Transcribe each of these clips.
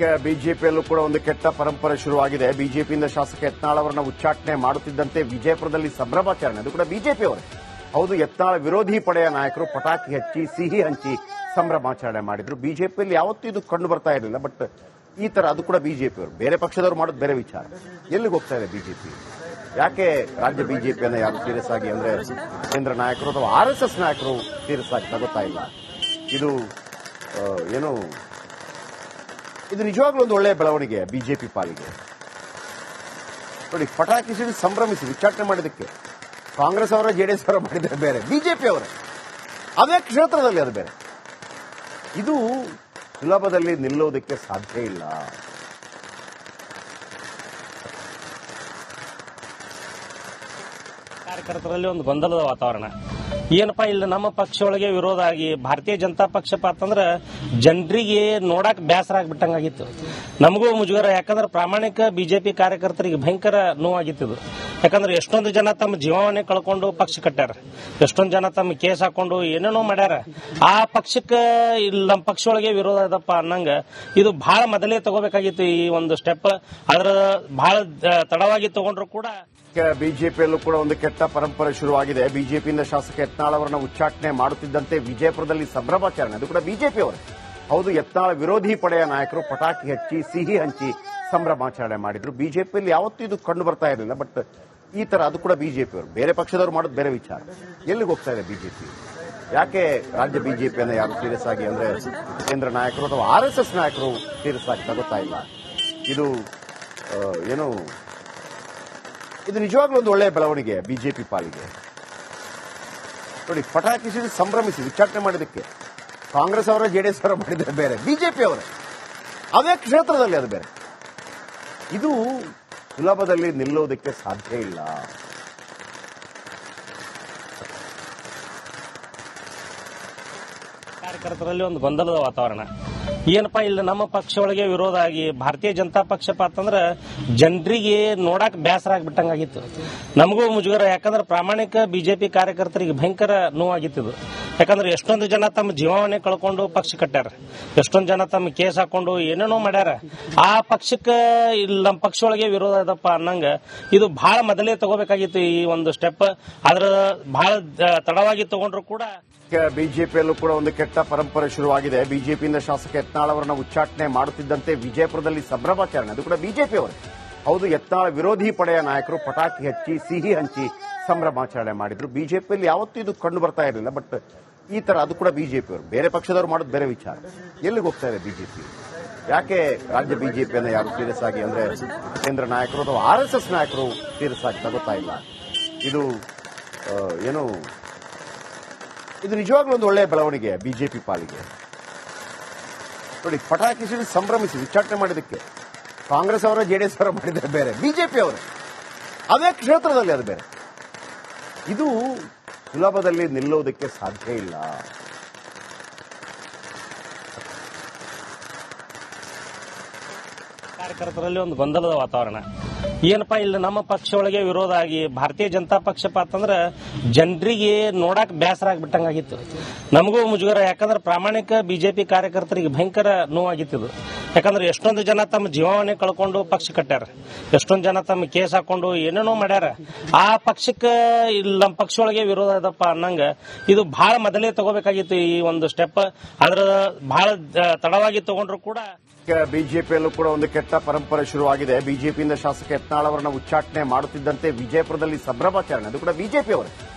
ಬಿಜೆಪಿಯಲ್ಲೂ ಕೂಡ ಒಂದು ಕೆಟ್ಟ ಪರಂಪರೆ ಶುರುವಾಗಿದೆ. ಬಿಜೆಪಿಯಿಂದ ಶಾಸಕ ಯತ್ನಾಳ್ ಅವರನ್ನ ಉಚ್ಚಾಟನೆ ಮಾಡುತ್ತಿದ್ದಂತೆ ವಿಜಯಪುರದಲ್ಲಿ ಸಂಭ್ರಮಾಚರಣೆ. ಅದು ಕೂಡ ಬಿಜೆಪಿಯವರು. ಹೌದು, ಯತ್ನಾಳ್ ವಿರೋಧಿ ಪಡೆಯ ನಾಯಕರು ಪಟಾಕಿ ಹಚ್ಚಿ ಸಿಹಿ ಹಂಚಿ ಸಂಭ್ರಮಾಚರಣೆ ಮಾಡಿದ್ರು. ಬಿಜೆಪಿಯಲ್ಲಿ ಯಾವತ್ತೂ ಇದು ಕಂಡು ಬರ್ತಾ ಇರಲಿಲ್ಲ. ಬಟ್ ಈ ತರ ಅದು ಕೂಡ ಬಿಜೆಪಿಯವರು. ಬೇರೆ ಪಕ್ಷದವರು ಮಾಡೋದು ಬೇರೆ ವಿಚಾರ. ಎಲ್ಲಿಗೆ ಹೋಗ್ತಾ ಇದೆ ಬಿಜೆಪಿ? ಯಾಕೆ ರಾಜ್ಯ ಬಿಜೆಪಿಯನ್ನು ಯಾರು ಸೀರಿಯಸ್ ಆಗಿ ಅಂದ್ರೆ ಕೇಂದ್ರ ನಾಯಕರು ಅಥವಾ RSS ನಾಯಕರು ಸೀರಿಯಸ್ ಆಗಿ ತಗೋತಾ ಇಲ್ಲ? ಇದು ಏನು, ಇದು ನಿಜವಾಗ್ಲೂ ಒಂದು ಒಳ್ಳೆಯ ಬೆಳವಣಿಗೆ ಬಿಜೆಪಿ ಪಾಲಿಗೆ. ನೋಡಿ, ಪಟಾಕಿ ಸಿಡಿ ಸಂಭ್ರಮಿಸಿ ಉಚ್ಚಾಟನೆ ಮಾಡಿದ್ದಕ್ಕೆ ಕಾಂಗ್ರೆಸ್ ಅವರ JDS ಅವರ ಮಾಡಿದರೆ ಬೇರೆ, ಬಿಜೆಪಿ ಅವರ ಅದೇ ಕ್ಷೇತ್ರದಲ್ಲಿ ಅದು ಬೇರೆ. ಇದು ಸುಲಭದಲ್ಲಿ ನಿಲ್ಲೋದಕ್ಕೆ ಸಾಧ್ಯ ಇಲ್ಲ. ಕಾರ್ಯಕರ್ತರಲ್ಲಿ ಒಂದು ಗೊಂದಲದ ವಾತಾವರಣ. ಏನಪ್ಪಾ ಇಲ್ಲಿ ನಮ್ಮ ಪಕ್ಷ ಒಳಗೆ ವಿರೋಧ ಆಗಿ ಭಾರತೀಯ ಜನತಾ ಪಕ್ಷ ಅಂತಂದ್ರ ಜನರಿಗೆ ನೋಡಕ್ ಬೇಸರ ಆಗ್ಬಿಟ್ಟಂಗಾಗಿತ್ತು. ನಮಗೂ ಮುಜುಗರ. ಯಾಕಂದ್ರೆ ಪ್ರಾಮಾಣಿಕ ಬಿಜೆಪಿ ಕಾರ್ಯಕರ್ತರಿಗೆ ಭಯಂಕರ ನೋವಾಗಿತ್ತು. ಯಾಕಂದ್ರೆ ಎಷ್ಟೊಂದು ಜನ ತಮ್ಮ ಜೀವವನ್ನೇ ಕಳ್ಕೊಂಡು ಪಕ್ಷ ಕಟ್ಟಾರ. ಎಷ್ಟೊಂದು ಜನ ತಮ್ಮ ಕೇಸ್ ಹಾಕೊಂಡು ಏನೇನೋ ಮಾಡ್ಯಾರ. ಆ ಪಕ್ಷಕ್ಕೆ ಇಲ್ಲಿ ನಮ್ಮ ಪಕ್ಷ ಒಳಗೆ ವಿರೋಧ ಇದಪ್ಪ ಅನ್ನಂಗ ಇದು ಬಹಳ ಮೊದಲೇ ತಗೋಬೇಕಾಗಿತ್ತು ಈ ಒಂದು ಸ್ಟೆಪ್. ಅದ್ರ ಬಹಳ ತಡವಾಗಿ ತಗೊಂಡ್ರು ಕೂಡ. ಬಿಜೆಪಿಯಲ್ಲೂ ಕೂಡ ಒಂದು ಕೆಟ್ಟ ಪರಂಪರೆ ಶುರುವಾಗಿದೆ. ಬಿಜೆಪಿಯಿಂದ ಶಾಸಕ ಯತ್ನಾಳ್ ಅವರನ್ನ ಉಚ್ಚಾಟನೆ ಮಾಡುತ್ತಿದ್ದಂತೆ ವಿಜಯಪುರದಲ್ಲಿ ಸಂಭ್ರಮಾಚರಣೆ. ಅದು ಕೂಡ ಬಿಜೆಪಿಯವರು. ಹೌದು, ಯತ್ನಾಳ್ ವಿರೋಧಿ ಪಡೆಯ ನಾಯಕರು ಪಟಾಕಿ ಹಚ್ಚಿ ಸಿಹಿ ಹಂಚಿ ಸಂಭ್ರಮಾಚರಣೆ ಮಾಡಿದ್ರು. ಬಿಜೆಪಿಯಲ್ಲಿ ಯಾವತ್ತೂ ಇದು ಕಂಡು ಬರ್ತಾ ಇರಲಿಲ್ಲ. ಬಟ್ ಈ ತರ ಅದು ಕೂಡ ಬಿಜೆಪಿಯವರು. ಬೇರೆ ಪಕ್ಷದವರು ಮಾಡೋದು ಬೇರೆ ವಿಚಾರ. ಎಲ್ಲಿಗೆ ಹೋಗ್ತಾ ಇದೆ ಬಿಜೆಪಿ? ಯಾಕೆ ರಾಜ್ಯ ಬಿಜೆಪಿಯನ್ನು ಯಾರು ಸೀರಿಯಸ್ ಆಗಿ ಅಂದ್ರೆ ಕೇಂದ್ರ ನಾಯಕರು ಅಥವಾ RSS ನಾಯಕರು ಸೀರಿಯಸ್ ಆಗಿ ತಗೋತಾ ಇಲ್ಲ? ಇದು ಏನು, ಇದು ನಿಜವಾಗ್ಲೂ ಒಂದು ಒಳ್ಳೆಯ ಬೆಳವಣಿಗೆ ಬಿಜೆಪಿ ಪಾಲಿಗೆ. ನೋಡಿ, ಪಟಾಕಿ ಸಿಡಿ ಸಂಭ್ರಮಿಸಿ ಉಚ್ಚಾಟನೆ ಮಾಡಿದ್ದಕ್ಕೆ ಕಾಂಗ್ರೆಸ್ ಅವರ JDS ಅವರ ಮಾಡಿದರೆ ಬೇರೆ, ಬಿಜೆಪಿ ಅವರ ಅದೇ ಕ್ಷೇತ್ರದಲ್ಲಿ ಅದು ಬೇರೆ. ಇದು ಸುಲಭದಲ್ಲಿ ನಿಲ್ಲೋದಕ್ಕೆ ಸಾಧ್ಯ ಇಲ್ಲ. ಕಾರ್ಯಕರ್ತರಲ್ಲಿ ಒಂದು ಗೊಂದಲದ ವಾತಾವರಣ. ಏನಪ್ಪಾ ಇಲ್ಲಿ ನಮ್ಮ ಪಕ್ಷ ಒಳಗೆ ವಿರೋಧ ಆಗಿ ಭಾರತೀಯ ಜನತಾ ಪಕ್ಷ ಅಂತಂದ್ರ ಜನರಿಗೆ ನೋಡಕ್ ಬೇಸರ ಆಗ್ಬಿಟ್ಟಂಗಾಗಿತ್ತು. ನಮಗೂ ಮುಜುಗರ. ಯಾಕಂದ್ರೆ ಪ್ರಾಮಾಣಿಕ ಬಿಜೆಪಿ ಕಾರ್ಯಕರ್ತರಿಗೆ ಭಯಂಕರ ನೋವಾಗಿತ್ತು. ಯಾಕಂದ್ರೆ ಎಷ್ಟೊಂದು ಜನ ತಮ್ಮ ಜೀವವನ್ನೇ ಕಳ್ಕೊಂಡು ಪಕ್ಷ ಕಟ್ಟಾರ. ಎಷ್ಟೊಂದು ಜನ ತಮ್ಮ ಕೇಸ್ ಹಾಕೊಂಡು ಏನೇನೋ ಮಾಡ್ಯಾರ. ಆ ಪಕ್ಷಕ್ಕೆ ಇಲ್ಲಿ ನಮ್ಮ ಪಕ್ಷ ಒಳಗೆ ವಿರೋಧ ಇದಪ್ಪ ಅನ್ನಂಗ ಇದು ಬಹಳ ಮೊದಲೇ ತಗೋಬೇಕಾಗಿತ್ತು ಈ ಒಂದು ಸ್ಟೆಪ್. ಅದ್ರ ಬಹಳ ತಡವಾಗಿ ತಗೊಂಡ್ರು ಕೂಡ. ಬಿಜೆಪಿಯಲ್ಲೂ ಕೂಡ ಒಂದು ಕೆಟ್ಟ ಪರಂಪರೆ ಶುರುವಾಗಿದೆ. ಬಿಜೆಪಿಯಿಂದ ಶಾಸಕ ಯತ್ನಾಳ್ ಅವರನ್ನ ಉಚ್ಚಾಟನೆ ಮಾಡುತ್ತಿದ್ದಂತೆ ವಿಜಯಪುರದಲ್ಲಿ ಸಂಭ್ರಮಾಚರಣೆ. ಅದು ಕೂಡ ಬಿಜೆಪಿಯವರು. ಹೌದು, ಯತ್ನಾಳ್ ವಿರೋಧಿ ಪಡೆಯ ನಾಯಕರು ಪಟಾಕಿ ಹಚ್ಚಿ ಸಿಹಿ ಹಂಚಿ ಸಂಭ್ರಮಾಚರಣೆ ಮಾಡಿದ್ರು. ಬಿಜೆಪಿಯಲ್ಲಿ ಯಾವತ್ತೂ ಇದು ಕಂಡು ಬರ್ತಾ ಇರಲಿಲ್ಲ. ಬಟ್ ಈ ತರ ಅದು ಕೂಡ ಬಿಜೆಪಿಯವರು. ಬೇರೆ ಪಕ್ಷದವರು ಮಾಡೋದು ಬೇರೆ ವಿಚಾರ. ಎಲ್ಲಿಗೆ ಹೋಗ್ತಾ ಇದೆ ಬಿಜೆಪಿ? ಯಾಕೆ ರಾಜ್ಯ ಬಿಜೆಪಿಯನ್ನು ಯಾರು ಸೀರಿಯಸ್ ಆಗಿ ಅಂದ್ರೆ ಕೇಂದ್ರ ನಾಯಕರು ಅಥವಾ RSS ನಾಯಕರು ಸೀರಿಯಸ್ ಆಗಿ ತಗೋತಾ ಇಲ್ಲ? ಇದು ಏನು, ಇದು ನಿಜವಾಗ್ಲೂ ಒಂದು ಒಳ್ಳೆಯ ಬೆಳವಣಿಗೆ ಬಿಜೆಪಿ ಪಾಲಿಗೆ. ನೋಡಿ, ಪಟಾಕಿ ಸಿಡಿ ಸಂಭ್ರಮಿಸಿ ಉಚ್ಚಾಟನೆ ಮಾಡಿದ್ದಕ್ಕೆ ಕಾಂಗ್ರೆಸ್ ಅವರ JDS ಅವರ ಮಾಡಿದರೆ ಬೇರೆ, ಬಿಜೆಪಿ ಅವರು ಅದೇ ಕ್ಷೇತ್ರದಲ್ಲಿ ಅದು ಬೇರೆ. ಇದು ಸುಲಭದಲ್ಲಿ ನಿಲ್ಲೋದಕ್ಕೆ ಸಾಧ್ಯ ಇಲ್ಲ. ಕಾರ್ಯಕರ್ತರಲ್ಲಿ ಒಂದು ಗೊಂದಲದ ವಾತಾವರಣ. ಏನಪ್ಪಾ ಇಲ್ಲಿ ನಮ್ಮ ಪಕ್ಷ ಒಳಗೆ ವಿರೋಧ ಆಗಿ ಭಾರತೀಯ ಜನತಾ ಪಕ್ಷ ಅಂತಂದ್ರ ಜನರಿಗೆ ನೋಡಕ್ ಬೇಸರ ಆಗ್ಬಿಟ್ಟಂಗಾಗಿತ್ತು. ನಮಗೂ ಮುಜುಗರ. ಯಾಕಂದ್ರೆ ಪ್ರಾಮಾಣಿಕ ಬಿಜೆಪಿ ಕಾರ್ಯಕರ್ತರಿಗೆ ಭಯಂಕರ ನೋವಾಗಿತ್ತು. ಯಾಕಂದ್ರೆ ಎಷ್ಟೊಂದು ಜನ ತಮ್ಮ ಜೀವವನ್ನೇ ಕಳ್ಕೊಂಡು ಪಕ್ಷ ಕಟ್ಟಾರ. ಎಷ್ಟೊಂದು ಜನ ತಮ್ಮ ಕೇಸ್ ಹಾಕೊಂಡು ಏನೇನೋ ಮಾಡ್ಯಾರ. ಆ ಪಕ್ಷಕ್ಕೆ ಇಲ್ಲಿ ನಮ್ಮ ಪಕ್ಷ ಒಳಗೆ ವಿರೋಧ ಇದಪ್ಪ ಅನ್ನಂಗ ಇದು ಬಹಳ ಮೊದಲೇ ತಗೋಬೇಕಾಗಿತ್ತು ಈ ಒಂದು ಸ್ಟೆಪ್. ಅದ್ರ ಬಹಳ ತಡವಾಗಿ ತಗೊಂಡ್ರು ಕೂಡ. ಬಿಜೆಪಿಯಲ್ಲೂ ಕೂಡ ಒಂದು ಕೆಟ್ಟ ಪರಂಪರೆ ಶುರುವಾಗಿದೆ. ಬಿಜೆಪಿಯಿಂದ ಶಾಸಕ ಯತ್ನಾಳ್ ಅವರನ್ನ ಉಚ್ಚಾಟನೆ ಮಾಡುತ್ತಿದ್ದಂತೆ ವಿಜಯಪುರದಲ್ಲಿ ಸಂಭ್ರಮಾಚರಣೆ. ಅದು ಕೂಡ ಬಿಜೆಪಿಯವರು.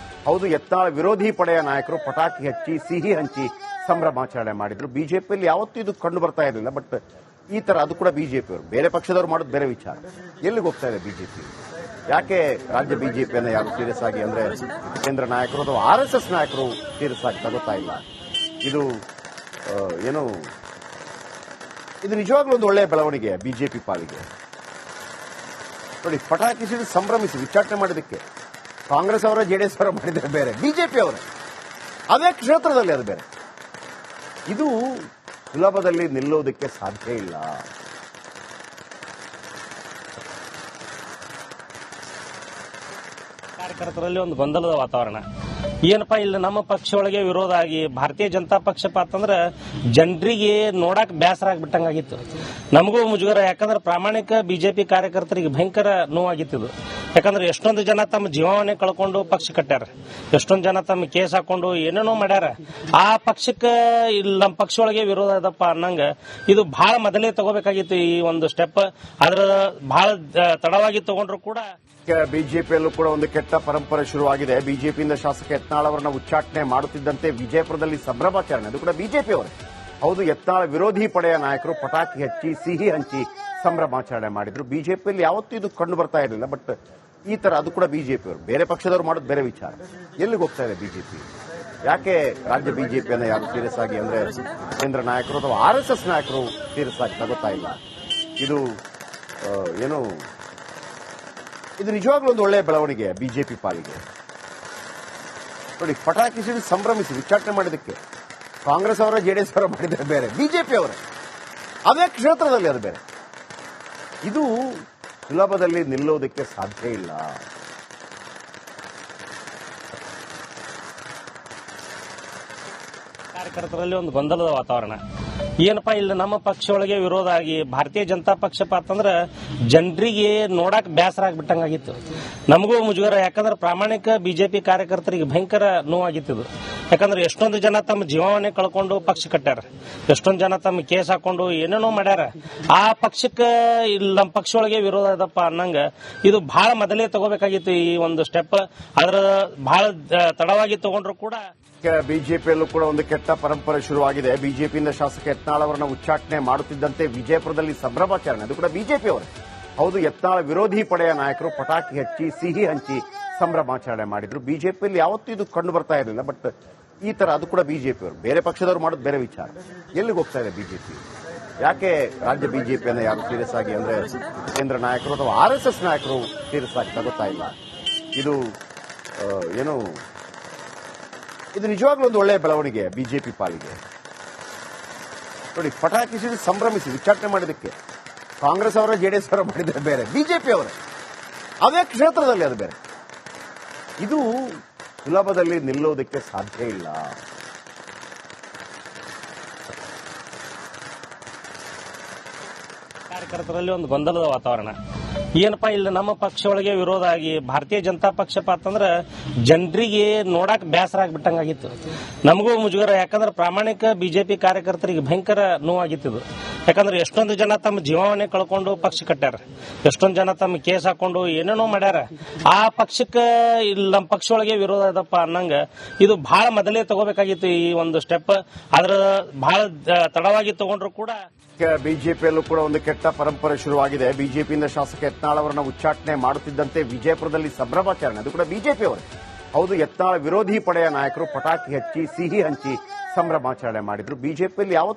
ಹೌದು, ಯತ್ನಾಳ್ ವಿರೋಧಿ ಪಡೆಯ ನಾಯಕರು ಪಟಾಕಿ ಹಚ್ಚಿ ಸಿಹಿ ಹಂಚಿ ಸಂಭ್ರಮಾಚರಣೆ ಮಾಡಿದ್ರು. ಬಿಜೆಪಿಯಲ್ಲಿ ಯಾವತ್ತೂ ಇದು ಕಂಡು ಬರ್ತಾ ಇರಲಿಲ್ಲ. ಬಟ್ ಈ ತರ ಅದು ಕೂಡ ಬಿಜೆಪಿಯವರು. ಬೇರೆ ಪಕ್ಷದವರು ಮಾಡೋದು ಬೇರೆ ವಿಚಾರ. ಎಲ್ಲಿಗೆ ಹೋಗ್ತಾ ಇದೆ ಬಿಜೆಪಿ? ಯಾಕೆ ರಾಜ್ಯ ಬಿಜೆಪಿಯನ್ನು ಯಾರು ಸೀರಿಯಸ್ ಆಗಿ ಅಂದ್ರೆ ಕೇಂದ್ರ ನಾಯಕರು ಅಥವಾ RSS ನಾಯಕರು ಸೀರಿಯಸ್ ಆಗಿ ತಗೋತಾ ಇಲ್ಲ? ಇದು ಏನು, ಇದು ನಿಜವಾಗ್ಲೂ ಒಂದು ಒಳ್ಳೆಯ ಬೆಳವಣಿಗೆ ಬಿಜೆಪಿ ಪಾಲಿಗೆ. ನೋಡಿ, ಪಟಾಕಿ ಸಿಡಿ ಸಂಭ್ರಮಿಸಿ ಉಚ್ಚಾಟನೆ ಮಾಡಿದ್ದಕ್ಕೆ ಕಾಂಗ್ರೆಸ್ ಅವರ JDS ಅವರ ಮಾಡಿದರೆ ಬೇರೆ, ಬಿಜೆಪಿ ಅವರು ಅದೇ ಕ್ಷೇತ್ರದಲ್ಲಿ ಅದು ಬೇರೆ. ಇದು ಸುಲಭದಲ್ಲಿ ನಿಲ್ಲೋದಕ್ಕೆ ಸಾಧ್ಯ ಇಲ್ಲ. ಕಾರ್ಯಕರ್ತರಲ್ಲಿ ಒಂದು ಗೊಂದಲದ ವಾತಾವರಣ. ಏನಪ್ಪಾ ಇಲ್ಲಿ ನಮ್ಮ ಪಕ್ಷ ಒಳಗೆ ವಿರೋಧ ಆಗಿ ಭಾರತೀಯ ಜನತಾ ಪಕ್ಷ ಅಂತಂದ್ರ ಜನರಿಗೆ ನೋಡಕ್ ಬೇಸರ ಆಗ್ಬಿಟ್ಟಂಗಾಗಿತ್ತು. ನಮಗೂ ಮುಜುಗರ, ಯಾಕಂದ್ರೆ ಪ್ರಾಮಾಣಿಕ ಬಿಜೆಪಿ ಕಾರ್ಯಕರ್ತರಿಗೆ ಭಯಂಕರ ನೋವಾಗಿತ್ತು. ಯಾಕಂದ್ರೆ ಎಷ್ಟೊಂದು ಜನ ತಮ್ಮ ಜೀವವನ್ನೇ ಕಳ್ಕೊಂಡು ಪಕ್ಷ ಕಟ್ಟ್ಯಾರ, ಎಷ್ಟೊಂದು ಜನ ತಮ್ಮ ಕೇಸ್ ಹಾಕೊಂಡು ಏನೇನೋ ಮಾಡ್ಯಾರ. ಆ ಪಕ್ಷಕ್ಕೆ ಇಲ್ಲಿ ನಮ್ಮ ಪಕ್ಷ ಒಳಗೆ ವಿರೋಧ ಇದಪ್ಪ ಅನ್ನಂಗ ಇದು ಬಹಳ ಮೊದಲೇ ತಗೋಬೇಕಾಗಿತ್ತು ಈ ಒಂದು ಸ್ಟೆಪ್. ಆದ್ರ ಬಹಳ ತಡವಾಗಿ ತಗೊಂಡ್ರು ಕೂಡ ಬಿಜೆಪಿಯಲ್ಲೂ ಕೂಡ ಒಂದು ಕೆಟ್ಟ ಪರಂಪರೆ ಶುರುವಾಗಿದೆ. ಬಿಜೆಪಿಯಿಂದ ಶಾಸಕ ಯತ್ನಾಳ್ ಅವರನ್ನ ಉಚ್ಚಾಟನೆ ಮಾಡುತ್ತಿದ್ದಂತೆ ವಿಜಯಪುರದಲ್ಲಿ ಸಂಭ್ರಮಾಚರಣೆ, ಅದು ಕೂಡ ಬಿಜೆಪಿಯವರು. ಹೌದು, ಯತ್ನಾಳ್ ವಿರೋಧಿ ಪಡೆಯ ನಾಯಕರು ಪಟಾಕಿ ಹಚ್ಚಿ ಸಿಹಿ ಹಂಚಿ ಸಂಭ್ರಮಾಚರಣೆ ಮಾಡಿದ್ರು. ಬಿಜೆಪಿಯಲ್ಲಿ ಯಾವತ್ತೂ ಇದು ಕಂಡು ಬರ್ತಾ ಇರಲಿಲ್ಲ. ಬಟ್ ಈ ತರ ಅದು ಕೂಡ ಬಿಜೆಪಿಯವರು, ಬೇರೆ ಪಕ್ಷದವರು ಮಾಡೋದು ಬೇರೆ ವಿಚಾರ. ಎಲ್ಲಿಗೆ ಹೋಗ್ತಾ ಇದೆ ಬಿಜೆಪಿ? ಯಾಕೆ ರಾಜ್ಯ ಬಿಜೆಪಿಯನ್ನ ಯಾರು ಸೀರಿಯಸ್ ಆಗಿ ಅಂದ್ರೆ ಕೇಂದ್ರ ನಾಯಕರು ಅಥವಾ RSS ನಾಯಕರು ಸೀರಿಯಸ್ ಆಗಿ ತಗೋತಾ ಇಲ್ಲ? ಇದು ಏನು, ಇದು ನಿಜವಾಗ್ಲೂ ಒಂದು ಒಳ್ಳೆಯ ಬೆಳವಣಿಗೆ ಬಿಜೆಪಿ ಪಾಲಿಗೆ. ನೋಡಿ, ಪಟಾಕಿ ಸಿಡಿ ಸಂಭ್ರಮಿಸಿ ಉಚ್ಚಾಟನೆ ಮಾಡಿದಕ್ಕೆ ಕಾಂಗ್ರೆಸ್ ಅವರ JDS ಅವರ ಮಾಡಿದ್ರೆ ಬೇರೆ, ಬಿಜೆಪಿ ಅವರ ಅದೇ ಕ್ಷೇತ್ರದಲ್ಲಿ ಅದು ಬೇರೆ. ಇದು ಸುಲಭದಲ್ಲಿ ನಿಲ್ಲೋದಕ್ಕೆ ಸಾಧ್ಯ ಇಲ್ಲ. ಕಾರ್ಯಕರ್ತರಲ್ಲಿ ಒಂದು ಗೊಂದಲದ ವಾತಾವರಣ. ಏನಪ್ಪಾ ಇಲ್ಲಿ ನಮ್ಮ ಪಕ್ಷ ಒಳಗೆ ವಿರೋಧ ಆಗಿ ಭಾರತೀಯ ಜನತಾ ಪಕ್ಷ ಅಂತಂದ್ರ ಜನರಿಗೆ ನೋಡಕ್ ಬೇಸರ ಆಗ್ಬಿಟ್ಟಂಗಾಗಿತ್ತು. ನಮಗೂ ಮುಜುಗರ, ಯಾಕಂದ್ರೆ ಪ್ರಾಮಾಣಿಕ ಬಿಜೆಪಿ ಕಾರ್ಯಕರ್ತರಿಗೆ ಭಯಂಕರ ನೋವಾಗಿತ್ತು. ಯಾಕಂದ್ರೆ ಎಷ್ಟೊಂದು ಜನ ತಮ್ಮ ಜೀವವನ್ನೇ ಕಳ್ಕೊಂಡು ಪಕ್ಷ ಕಟ್ಟ್ಯಾರ, ಎಷ್ಟೊಂದು ಜನ ತಮ್ಮ ಕೇಸ್ ಹಾಕೊಂಡು ಏನೇನೋ ಮಾಡ್ಯಾರ. ಆ ಪಕ್ಷಕ್ಕೆ ಇಲ್ಲಿ ನಮ್ಮ ಪಕ್ಷ ಒಳಗೆ ವಿರೋಧ ಇದಪ್ಪ ಅನ್ನಂಗ ಇದು ಬಹಳ ಮೊದಲೇ ತಗೋಬೇಕಾಗಿತ್ತು ಈ ಒಂದು ಸ್ಟೆಪ್. ಆದ್ರ ಬಹಳ ತಡವಾಗಿ ತಗೊಂಡ್ರು ಕೂಡ ಬಿಜೆಪಿಯಲ್ಲೂ ಕೂಡ ಒಂದು ಕೆಟ್ಟ ಪರಂಪರೆ ಶುರುವಾಗಿದೆ. ಬಿಜೆಪಿಯಿಂದ ಶಾಸಕ ಯತ್ನಾಳ್ ಅವರನ್ನ ಉಚ್ಚಾಟನೆ ಮಾಡುತ್ತಿದ್ದಂತೆ ವಿಜಯಪುರದಲ್ಲಿ ಸಂಭ್ರಮಾಚರಣೆ, ಅದು ಕೂಡ ಬಿಜೆಪಿಯವರು. ಹೌದು, ಯತ್ನಾಳ್ ವಿರೋಧಿ ಪಡೆಯ ನಾಯಕರು ಪಟಾಕಿ ಹಚ್ಚಿ ಸಿಹಿ ಹಂಚಿ ಸಂಭ್ರಮಾಚರಣೆ ಮಾಡಿದ್ರು. ಬಿಜೆಪಿಯಲ್ಲಿ ಯಾವತ್ತೂ ಇದು ಕಂಡು ಬರ್ತಾ ಇರಲಿಲ್ಲ. ಬಟ್ ಈ ತರ ಅದು ಕೂಡ ಬಿಜೆಪಿಯವರು, ಬೇರೆ ಪಕ್ಷದವರು ಮಾಡೋದು ಬೇರೆ ವಿಚಾರ. ಎಲ್ಲಿಗೆ ಹೋಗ್ತಾ ಇದೆ ಬಿಜೆಪಿ? ಯಾಕೆ ರಾಜ್ಯ ಬಿಜೆಪಿಯನ್ನ ಯಾರು ಸೀರಿಯಸ್ ಆಗಿ ಅಂದ್ರೆ ಕೇಂದ್ರ ನಾಯಕರು ಅಥವಾ RSS ನಾಯಕರು ಸೀರಿಯಸ್ ಆಗಿ ತಗೋತಾ ಇಲ್ಲ? ಇದು ಏನು, ಇದು ನಿಜವಾಗ್ಲೂ ಒಂದು ಒಳ್ಳೆಯ ಬೆಳವಣಿಗೆ ಬಿಜೆಪಿ ಪಾಲಿಗೆ. ನೋಡಿ, ಪಟಾಕಿ ಸಿಡಿ ಸಂಭ್ರಮಿಸಿ ಉಚ್ಚಾಟನೆ ಮಾಡಿದಕ್ಕೆ ಕಾಂಗ್ರೆಸ್ ಅವರ JDS ಅವರ ಮಾಡಿದ್ರೆ ಬೇರೆ, ಬಿಜೆಪಿ ಅವರ ಅದೇ ಕ್ಷೇತ್ರದಲ್ಲಿ ಅದು ಬೇರೆ. ಇದು ಸುಲಭದಲ್ಲಿ ನಿಲ್ಲೋದಕ್ಕೆ ಸಾಧ್ಯ ಇಲ್ಲ. ಕಾರ್ಯಕರ್ತರಲ್ಲಿ ಒಂದು ಗೊಂದಲದ ವಾತಾವರಣ. ಏನಪ್ಪಾ ಇಲ್ಲಿ ನಮ್ಮ ಪಕ್ಷ ಒಳಗೆ ವಿರೋಧ ಆಗಿ ಭಾರತೀಯ ಜನತಾ ಪಕ್ಷ ಅಂತಂದ್ರ ಜನರಿಗೆ ನೋಡಕ್ ಬೇಸರ ಆಗ್ಬಿಟ್ಟಂಗಾಗಿತ್ತು. ನಮಗೂ ಮುಜುಗರ, ಯಾಕಂದ್ರೆ ಪ್ರಾಮಾಣಿಕ ಬಿಜೆಪಿ ಕಾರ್ಯಕರ್ತರಿಗೆ ಭಯಂಕರ ನೋವಾಗಿತ್ತು. ಯಾಕಂದ್ರೆ ಎಷ್ಟೊಂದು ಜನ ತಮ್ಮ ಜೀವವನ್ನೇ ಕಳ್ಕೊಂಡು ಪಕ್ಷ ಕಟ್ಟ್ಯಾರ, ಎಷ್ಟೊಂದು ಜನ ತಮ್ಮ ಕೇಸ್ ಹಾಕೊಂಡು ಏನೇನೋ ಮಾಡ್ಯಾರ. ಆ ಪಕ್ಷಕ್ಕೆ ಇಲ್ಲಿ ನಮ್ಮ ಪಕ್ಷ ಒಳಗೆ ವಿರೋಧ ಇದಪ್ಪ ಅನ್ನಂಗ ಇದು ಬಹಳ ಮೊದಲೇ ತಗೋಬೇಕಾಗಿತ್ತು ಈ ಒಂದು ಸ್ಟೆಪ್. ಆದ್ರ ಬಹಳ ತಡವಾಗಿ ತಗೊಂಡ್ರು ಕೂಡ ಬಿಜೆಪಿಯಲ್ಲೂ ಕೂಡ ಒಂದು ಕೆಟ್ಟ ಪರಂಪರೆ ಶುರುವಾಗಿದೆ. ಬಿಜೆಪಿಯಿಂದ ಶಾಸಕ ಯತ್ನಾಳ್ ಅವರನ್ನ ಉಚ್ಚಾಟನೆ ಮಾಡುತ್ತಿದ್ದಂತೆ ವಿಜಯಪುರದಲ್ಲಿ ಸಂಭ್ರಮಾಚರಣೆ, ಅದು ಕೂಡ ಬಿಜೆಪಿಯವರು. ಹೌದು, ಯತ್ನಾಳ್ ವಿರೋಧಿ ಪಡೆಯ ನಾಯಕರು ಪಟಾಕಿ ಹಚ್ಚಿ ಸಿಹಿ ಹಂಚಿ ಸಂಭ್ರಮಾಚರಣೆ ಮಾಡಿದ್ರು. ಬಿಜೆಪಿಯಲ್ಲಿ ಯಾವತ್ತೂ